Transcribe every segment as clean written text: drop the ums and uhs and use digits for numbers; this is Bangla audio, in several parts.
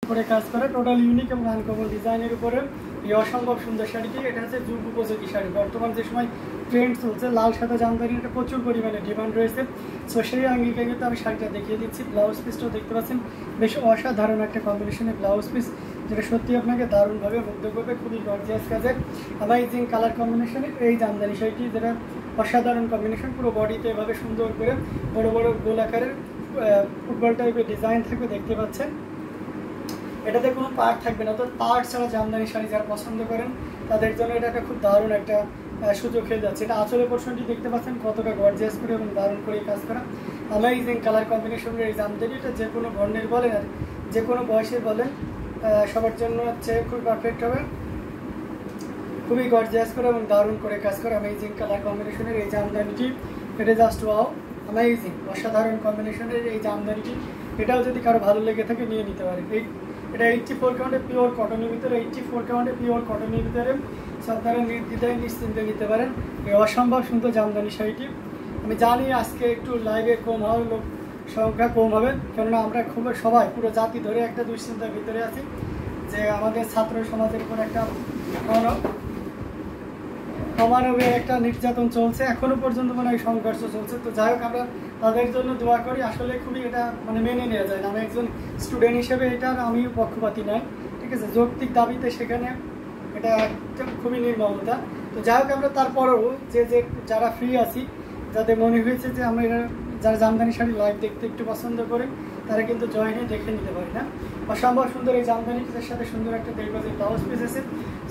করে কাজ করা টোটাল ইউনিক এবং আনকমন ডিজাইনের উপরে এই অসম্ভব সুন্দর শাড়িটি। এটা হচ্ছে যুগ উপযোগী শাড়ি। বর্তমান যে সময় ট্রেন্ড চলছে লাল সাদা জামদানির একটা প্রচুর পরিমাণে ডিমান্ড রয়েছে। সো সেই আঙ্গিকে কিন্তু আমি শাড়িটা দেখিয়ে দিচ্ছি। ব্লাউজ পিসটাও দেখতে পাচ্ছেন, বেশ অসাধারণ একটা কম্বিনেশনের ব্লাউজ পিস, যেটা সত্যি আপনাকে দারুণভাবে মুগ্ধ করবে। খুবই গর্জিয়াস কাজের অ্যামাইজিং কালার কম্বিনেশনের এই জামদানি শাড়িটি, যেটা অসাধারণ কম্বিনেশন। পুরো বডিতে এভাবে সুন্দর করে বড় বড় গোল আকারের ফুটবল টাইপের ডিজাইন থাকবে, দেখতে পাচ্ছেন। এটাতে কোনো পার্ট থাকবে না, তো পার্ট ছাড়া জামদানি শাড়ি যারা পছন্দ করেন তাদের জন্য এটা একটা খুব দারুণ একটা সুযোগ হয়ে যাচ্ছে। এটা আঁচলের পোর্শনটি দেখতে পাচ্ছেন কতটা গর্জিয়াস করে এবং দারুণ করে কাজ করা অ্যামেজিং কালার কম্বিনেশনের এই জামদানি। এটা যে কোনো বর্ণের বলেন আর যে কোনো বয়সের বলেন সবার জন্য হচ্ছে খুব পারফেক্ট হবে। খুবই গর্জিয়াস করে এবং দারুণ করে কাজ করা অ্যামেজিং কালার কম্বিনেশনের এই জামদানিটি। এটা জাস্ট ওয়াও, অ্যামেজিং অসাধারণ কম্বিনেশনের এই জামদানিটি। এটাও যদি কারো ভালো লেগে থাকে নিয়ে নিতে পারে। এটা 84 কাউন্টে পিওর কটনের ভিতরে, 84 কাউন্টে পিওর কটনের ভিতরে আপনারা নির্দ্বিধায় নিশ্চিন্তে নিতে পারেন এই অসম্ভব সুন্দর জামদানি শাড়িটি। আমি জানি আজকে একটু লাইভে কম হবে, লোক সংখ্যা কম হবে, কেননা আমরা খুব সবাই পুরো জাতি ধরে একটা দুশ্চিন্তার ভিতরে আছি যে আমাদের ছাত্র সমাজের উপর একটা অমানবিক একটা নির্যাতন চলছে, এখনো পর্যন্ত মানে এই সংঘর্ষ চলছে। তো যাই হোক, আমরা তাদের জন্য দোয়া করি। আসলে খুবই এটা মানে মেনে নেওয়া যায় না। আমি একজন স্টুডেন্ট হিসেবে এটার আমিও পক্ষপাতী নয়, ঠিক আছে। যৌক্তিক দাবিতে সেখানে এটা একদম খুবই নির্মমতা। তো যাই হোক, আমরা তারপরেও যে যারা ফ্রি আছি, যাদের মনে হয়েছে যে আমরা যারা জামদানি শাড়ি লাইভ দেখতে একটু পছন্দ করে, তারা কিন্তু জয়েনে দেখে নিতে পারি না। অসম্ভব সুন্দর এই জামদানিটির সাথে সুন্দর একটা দেখবে ব্লাউজ পিস আছে।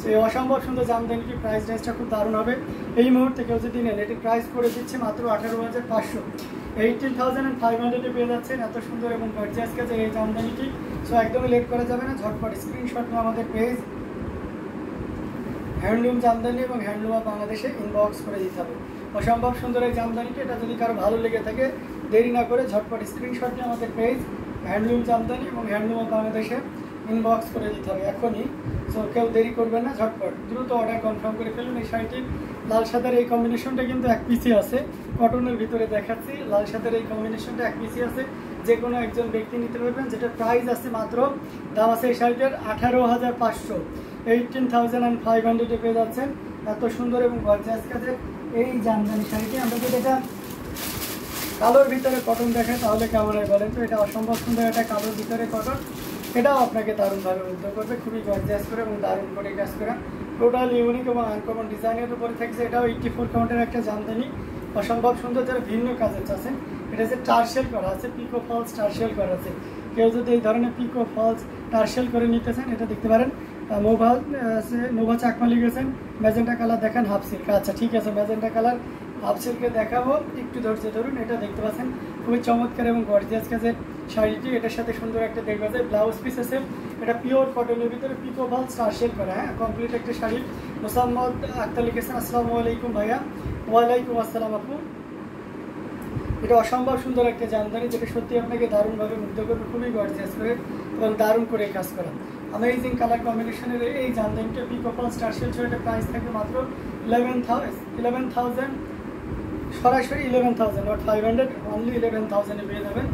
সো এই অসম্ভব সুন্দর জামদানিটির প্রাইস রেঞ্জটা খুব দারুণ হবে। এই মুহূর্তে কেউ যদি নেন, এটির প্রাইস করে দিচ্ছে মাত্র 18,500, 18,500 পেয়ে যাচ্ছেন এত সুন্দর এবং গর্জিয়াস কাজের এই জামদানিটি। সো একদমই লেট করা যাবে না, ঝটপট স্ক্রিনশট নিয়ে আমাদের পেজ হ্যান্ডলুম জামদানি এবং হ্যান্ডলুম অফ বাংলাদেশে ইনবক্স করে দিতে হবে। অসম্ভব সুন্দর এই জামদানিটি। এটা যদি কারো ভালো লেগে থাকে দেরি না করে ঝটপট স্ক্রিনশট নিয়ে আমাদের পেজ হ্যান্ডলুম জামদানি এবং হ্যান্ডলুম অফ বাংলাদেশে ইনবক্স করে দিতে হবে এখনই। সো কেউ দেরি করবেন না, ঝটপট দ্রুত অর্ডার কনফার্ম করে ফেলুন। এই শাড়িটির লাল সাদার এই কম্বিনেশনটা কিন্তু এক পিসি আছে, কটনের ভিতরে দেখাচ্ছি। লাল সাদার এই কম্বিনেশনটা এক পিসি আছে, যে কোনো একজন ব্যক্তি নিতে পারবেন। যেটা প্রাইস আছে মাত্র, দাম আছে এই শাড়িটার 18,500, 18,500 পেয়ে যাচ্ছেন এত সুন্দর এবং গর্জিয়াস কাজের এই জামদানি শাড়িটি। আমরা যদি এটা কালোর ভিতরে কটন দেখাই তাহলে কেমন হয় বলেন তো। এটা অসম্ভব সুন্দর একটা কালোর ভিতরে কটন, এটাও আপনাকে দারুণভাবে মুগ্ধ করবে। খুবই গর্জিয়াস করে এবং দারুণ করে কাজ করা টোটাল ইউনিক এবং আনকমন ডিজাইনের উপরে থাকছে। এটাও 84 কাউন্টের একটা জামদানি, অসম্ভব সুন্দর। যারা ভিন্ন কাজের চাচ্ছেন, এটা যে টার্সেল করা আছে, পিকো ফলস টার্সেল করা আছে। কেউ যদি এই ধরনের পিকো ফলস টার্সেল করে নিতে চান, এটা দেখতে পারেন। নোভা চাকমা লিখেছেন, ম্যাজেন্টা কালার দেখান হাফ সিল্ক। আচ্ছা ঠিক আছে, ম্যাজেন্টা কালার হাফ সিল্কে দেখাবো, একটু ধৈর্য ধরুন। এটা দেখতে পাচ্ছেন খুবই চমৎকার এবং গর্জিয়াস কাজের শাড়িটি। এটার সাথে সুন্দর একটা দেখবে যে ব্লাউজ পিস আছে। এটা পিওর কটনের ভিতরে পিকো ফলস টার্সেল করা, হ্যাঁ, কমপ্লিট একটা শাড়ি। মোসাম্মদ আক্তার লিখেছেন, আসসালামু আলাইকুম ভাইয়া। ওয়ালাইকুম আসসালাম আপু। এটা অসম্ভব সুন্দর একটা জামদানি, যেটা সত্যি আপনাকে দারুণভাবে মুগ্ধ করবে। খুবই গর্জিয়াস করে এবং দারুণ করে কাজ করা অ্যামেজিং কালার কম্বিনেশনের এই জামদানিটা পিকো ফলস টার্সেল ছিল। এটা প্রাইস থাকবে মাত্র 11,000, সরাসরি 11,000, নট 500, অনলি 11,000 পেয়ে যাবেন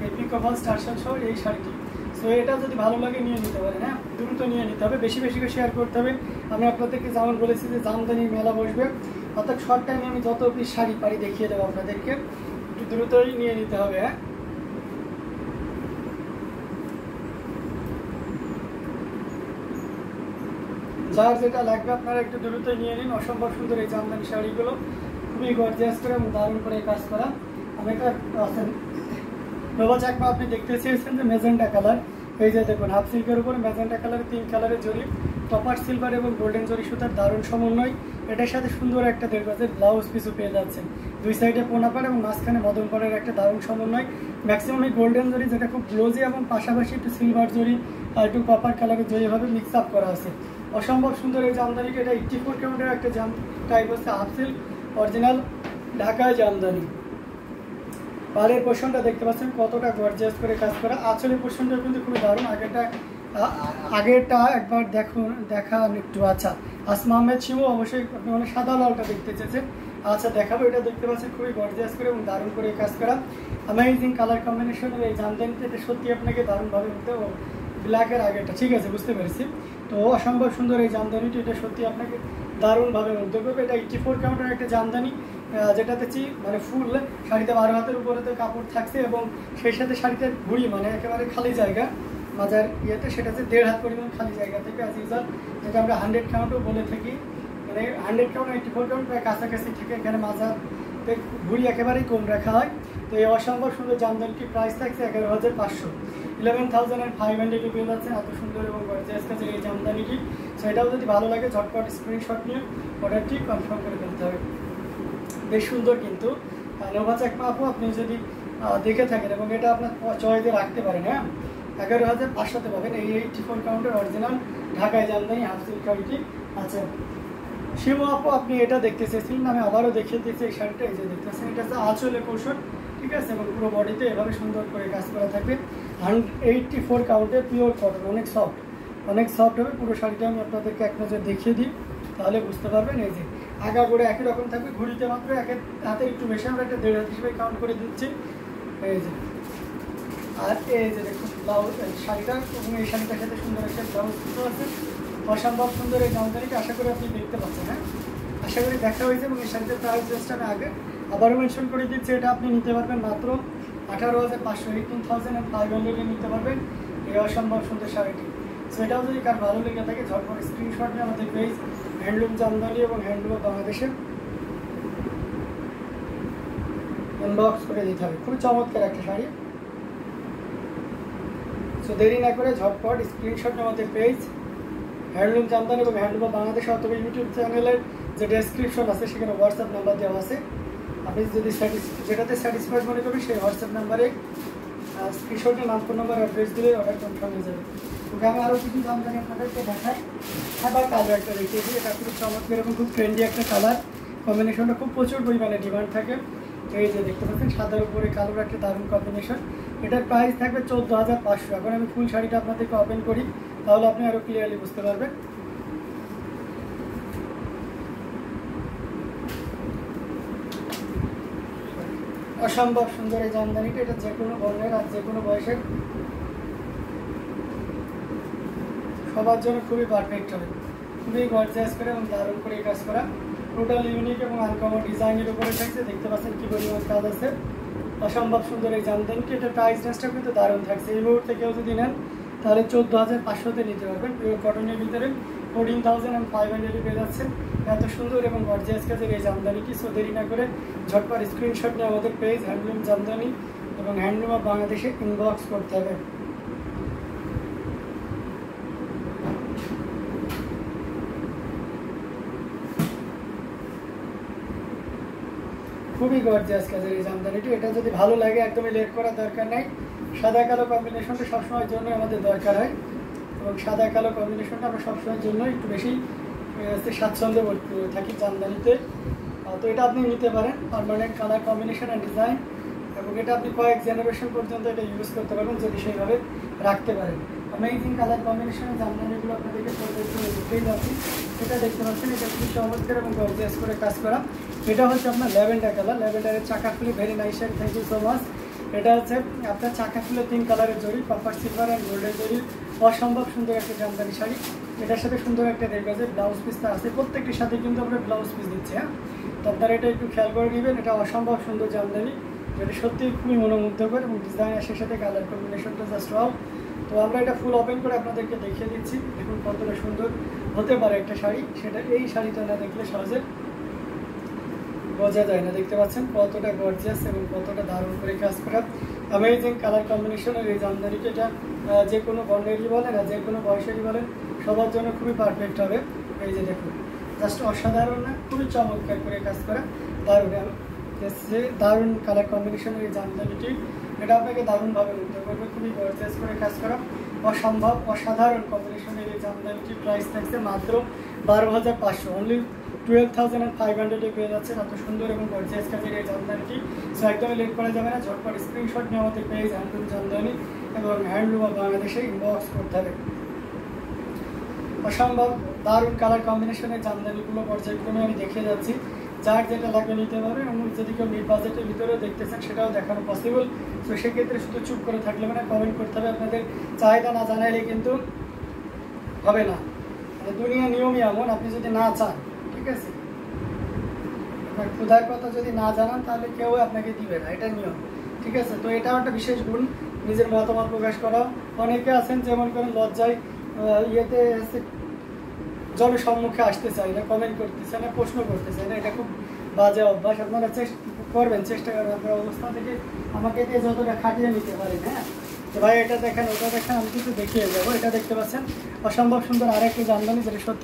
এই পিকো ফলস টার্সেল সহ এই শাড়িটি। সো এটা যদি ভালো লাগে নিয়ে নিতে পারেন, হ্যাঁ, দ্রুত নিয়ে নিতে হবে, বেশি বেশি করে শেয়ার করতে হবে। আমি আপনাদেরকে যেমন বলেছি যে জামদানি মেলা বসবে, অর্থাৎ শর্ট টাইমে আমি যত পিস শাড়ি পারি দেখিয়ে দেবো আপনাদেরকে, একটু দ্রুতই নিয়ে নিতে হবে। হ্যাঁ, যার যেটা লাগবে আপনারা একটু দ্রুতই নিয়ে নিন। অসম্ভব সুন্দর এই জামদানি শাড়িগুলো, খুবই গর্জিয়াস করে এবং দারুণ করে কাজ করা। আমি একটা নোভা চাকমা আপনি দেখতে চেয়েছেন যে মেজেন্টা কালার, এই যে দেখুন হাফ সিল্কের উপর মেজেন্টা কালারের 3 কালারের জরি, কপার সিলভার এবং গোল্ডেন জরি সুতার দারুণ সমন্বয়। এটার সাথে সুন্দর একটা দেড় ব্লাউজ পিসও পেয়ে যাচ্ছেন, দুই সাইডে পোনাপাড় এবং মাঝখানে মদন পাড়ের একটা দারুণ সমন্বয়। ম্যাক্সিমাম এই গোল্ডেন জরি, যেটা খুব গ্লোজি, এবং পাশাপাশি একটু সিলভার জরি আর একটু কপার কালারের জরিভাবে মিক্স আপ করা আছে। অসম্ভব সুন্দর এই জামদানিটা। এটা 84 কাউন্টের একটা টাইপ হচ্ছে হাফ সিল্ক অরিজিনাল ঢাকায় জামদানি। পাড়ের পোর্শনটা দেখতে পাচ্ছেন কতটা গর্জিয়াস করে কাজ করা। আঁচলের পোর্শনটা কিন্তু খুবই দারুণ। আগেরটা একবার দেখান একটু। আচ্ছা, আসমা আহমেদ শিমু, অবশ্যই আপনি মানে সাদা লালটা দেখতে চেয়েছেন। আচ্ছা দেখাবো। এটা দেখতে পাচ্ছেন খুবই গর্জিয়াস করে এবং দারুণ করে কাজ করা অ্যামেজিং কালার কম্বিনেশনের এই জামদানিতে। এটা সত্যি আপনাকে দারুণভাবে ব্ল্যাকের আগেটা, ঠিক আছে, বুঝতে পেরেছি। তো অসম্ভব সুন্দর এই জামদানিটি, এটা সত্যি আপনাকে দারুণভাবে মুগ্ধ করবে। এটা 84 কাউন্টের একটা জামদানি, যেটাতে মানে ফুল শাড়িতে 12 হাতের উপরেতে কাপড় থাকছে এবং সেই সাথে শাড়িতে ঘুড়ি মানে একেবারে খালি জায়গা মাজার ইয়েতে, সেটা হচ্ছে 1.5 হাত পরিমাণ খালি জায়গা থেকে অ্যাজ ইউজাল, যেটা আমরা 100 কাউন্টও বলে থাকি, মানে 100 কাউন্ট 84 কাউন্ট প্রায় কাছাকাছি থেকে এখানে মাজারতে ঘুড়ি একেবারেই কম রাখা হয়। তো এই অসম্ভব সুন্দর জামদানিটির প্রাইস থাকছে 11,500, 11,500 পেয়ে যাচ্ছেন এত সুন্দর এবং গর্জিয়াস কাজের এই জামদানিটি। সেটাও যদি ভালো লাগে ঝটপট স্ক্রিনশট নিয়ে অর্ডারটি কনফার্ম করে ফেলতে হবে। বেশ সুন্দর কিন্তু নোভা চাকমা আপু, আপনি যদি দেখে থাকেন এবং এটা আপনার চয়েসে রাখতে পারেন, হ্যাঁ 11,500 পাবেন এই 84 কাউন্টের অরিজিনাল ঢাকায় জামদানি হাফ সিল্ক শাড়িটি আছে। শিমু আপু, আপনি এটা দেখতে চেয়েছিলেন, আমি আবারও দেখিয়ে দিয়েছি এই শাড়িটা, এই যে দেখতেছেন, এটা হচ্ছে আঁচলে কৌশল, ঠিক আছে, এবং পুরো বডিতে এভাবে সুন্দর করে কাজ করা থাকবে। 184 কাউন্টে পিওর কটন, অনেক সফট হবে। পুরো শাড়িটা আমি আপনাদেরকে এক নজর দেখিয়ে দিই, তাহলে বুঝতে পারবেন। এই যে আগা করে একই রকম থাকবে, ঘুড়িতে মাত্র এক হাতের একটু বেশি, আমরা একটা 1.5 হাত হিসেবে কাউন্ট করে দিচ্ছি। এই যে, আর এই যে দেখুন ব্লাউজ শাড়িটা, এবং এই শাড়িটার সাথে সুন্দর একটা ব্লাউজ পিসও আছে। অসম্ভব সুন্দর এই জামদানিটা আশা করি আপনি দেখতে পাচ্ছেন, হ্যাঁ আশা করি দেখা হয়েছে। এবং এই শাড়িটার প্রাইস জাস্ট আমি আগে আবারও মেনশন করে দিচ্ছি, এটা আপনি নিতে পারবেন মাত্র 18,500, 18,500 নিতে পারবেন এই অসম্ভব সুন্দর শাড়িটি। সেটাও যদি কার ভালো লেগে থাকে ঝটপট স্ক্রিনশট নিয়ে আমাদের পেজ হ্যান্ডলুম জামদানি এবং হ্যান্ডলুম বাংলাদেশে ইনবক্স করে দিতে হবে। খুবই চমৎকার একটা শাড়ি। সো দেরি না করে ঝটপট স্ক্রিনশট নিয়ে আমাদের পেজ হ্যান্ডলুম জামদানি এবং হ্যান্ডলুম বাংলাদেশ অথবা ইউটিউব চ্যানেলের যে ডেসক্রিপশন আছে সেখানে হোয়াটসঅ্যাপ নাম্বার দেওয়া আছে, আপনি যদি যেটাতে স্যাটিসফাইড মনে করবেন সেই হোয়াটসঅ্যাপ নাম্বারে স্ক্রিনশটের নাম, ফোন নাম্বার, অ্যাড্রেস দিলে অর্ডার কনফার্ম হয়ে যাবে। ওকে, আমি আরও কিছু জামদানি আপনাদেরকে দেখাই। আবার কালার একটা দেখিয়েছি, এটা খুব চমৎকার এবং খুব ট্রেন্ডি একটা কালার কম্বিনেশনটা, খুব প্রচুর পরিমাণে ডিমান্ড থাকে। এই যে দেখতে পাচ্ছেন সাদার উপরে কালোর একটা দারুণ কম্বিনেশন, এটার প্রাইস থাকবে 14,500। এখন আমি ফুল শাড়িটা আপনাদেরকে ওপেন করি, তাহলে আপনি আরও ক্লিয়ারলি বুঝতে পারবেন। অসম্ভব সুন্দর এই জামদানিটা, এটা যে কোনো বর্ণের আর যে কোনো বয়সের সবার জন্য খুবই পারফেক্ট হবে। খুবই গর্জিয়াস করে এবং দারুণ করে কাজ করা, টোটাল ইউনিক এবং আনকমন ডিজাইনের উপরে থাকছে। দেখতে পাচ্ছেন কি পরিমাণ কাজ আছে। অসম্ভব সুন্দর এই জামদানিটি, এটা প্রাইস রেঞ্জটা কিন্তু দারুণ থাকছে। এই মুহূর্তে কেউ যদি নেন তাহলে 14,500 নিতে পারবেন। পিওর কটনের ভিতরে 14,500 পেয়ে যাচ্ছেন এত সুন্দর এবং গর্জিয়াস কাজের এই জামদানিটি। সো দেরি না করে ঝটপট স্ক্রিনশট নিয়ে আমাদের পেজ হ্যান্ডলুম জামদানি এবং হ্যান্ডলুম অফ বাংলাদেশে ইনবক্স করতে হবে। খুবই গর্জিয়াস কাজের এই জামদানিটি, এটা যদি ভালো লাগে একদমই লেট করার দরকার নাই। সাদা কালো কম্বিনেশনটা সবসময়ের জন্য আমাদের দরকার হয় এবং সাদা কালো কম্বিনেশনটা আমরা সবসময়ের জন্য একটু বেশি স্বাচ্ছন্দ্য বোধ করে থাকি জামদানিতে। তো এটা আপনি নিতে পারেন, permanent colour combination and design, এবং এটা আপনি কয়েক জেনারেশন পর্যন্ত এটা ইউজ করতে পারবেন যদি সেইভাবে রাখতে পারেন। অ্যামেজিং কালার কম্বিনেশনের জামদানিগুলো আপনাদেরকে দেখতেই যাচ্ছি। এটা দেখতে পাচ্ছেন, এটা খুব চমৎকার এবং গর্জিয়াস করে কাজ করা। এটা হচ্ছে আপনার ল্যাভেন্ডার কালার, ল্যাভেন্ডারের চাকা ফুলে, very nice sari, thank you so much. এটা হচ্ছে আপনার চাকা ফুলে 3 কালারের জড়ি, কপার সিলভার অ্যান্ড গোল্ডেন জড়ি, অসম্ভব সুন্দর একটা জামদানি শাড়ি। এটার সাথে সুন্দর একটা দেখবে ব্লাউজ পিসটা আছে, প্রত্যেকটির সাথে কিন্তু আমরা ব্লাউজ পিস দিচ্ছি, হ্যাঁ তো আপনারা এটা একটু খেয়াল করে নেবেন। এটা অসম্ভব সুন্দর জামদানি, যেটা সত্যিই খুবই মনোমুগ্ধকর এবং ডিজাইন আসে সাথে কালার কম্বিনেশনটা জাস্ট ওয়াও। তো আমরা এটা ফুল ওপেন করে আপনাদেরকে দেখিয়ে দিচ্ছি, দেখুন কতটা সুন্দর হতে পারে একটা শাড়ি। সেটা এই শাড়িটা না দেখলে সহজে বোঝা যায় না। দেখতে পাচ্ছেন কতটা গর্জিয়াস এবং কতটা দারুণ করে কাজ করা, অ্যামেজিং কালার কম্বিনেশনের এই জামদানিটা। এটা যে কোনো বর্ণেরই বলেন আর যে কোনো বয়সেরই বলেন সবার জন্য খুবই পারফেক্ট হবে। এই যে দেখুন জাস্ট অসাধারণ না, খুবই চমৎকার করে কাজ করা, দারুণ দারুণ কালার কম্বিনেশনের এই জামদানিটি। এটা আপনাকে দারুণভাবে মুগ্ধ করবে, খুবই গর্জিয়াস করে কাজ করা, অসম্ভব অসাধারণ কম্বিনেশনের এই জামদানিটির প্রাইস থাকছে মাত্র 12,500, অনলি 12,500 পেয়ে যাচ্ছেন এত সুন্দর এবং গর্জিয়াস কাজের এই জামদানিটি। সো একদমই লেট করা যাবে না, ঝটপট স্ক্রিনশট নিয়ে আমাদের পেজ হ্যান্ডলুম জামদানি এবং হ্যান্ডলুম অফ বাংলাদেশে ইনবক্স করতে হবে। অসম্ভব দারুণ কালার কম্বিনেশনের জামদানিগুলো পর্যায়ক্রমে আমি দেখিয়ে যাচ্ছি। যার যেটা লাগবে নিতে পারবে, এবং যদি কেউ মিড বাজেটের ভিতরেও দেখতেছেন সেটাও দেখানো পসিবল। তো সেক্ষেত্রে শুধু চুপ করে থাকলে মানে কমেন্ট করতে হবে, আপনাদের চাহিদা না জানাইলে কিন্তু হবে না। মানে দুনিয়া নিয়মই এমন, আপনি যদি না চান, ঠিক আছে, আপনার ক্ষুধার কথা যদি না জানান তাহলে কেউ আপনাকে দিবে না, এটা নিয়ম, ঠিক আছে। তো এটাও একটা বিশেষ গুণ, নিজের মতামত প্রকাশ করা। অনেকে আছেন যেমন করেন লজ্জায় ইয়েতে জনসম্মুখে আসতে চাই না, কমেন্ট করতে চাই না, প্রশ্ন করতে চাই না, এটা খুব বাজে অভ্যাস। আপনারা করবেন, চেষ্টা করবেন আপনার অবস্থা থেকে আমাকে দিয়ে যতটা খাটিয়ে নিতে পারেন। হ্যাঁ, যে ভাই এটা দেখেন ওটা দেখেন, আমি কিন্তু দেখিয়ে যাবো। এটা দেখতে পাচ্ছেন অসম্ভব সুন্দর আরেকটি জামদানি, যেটা সত্যি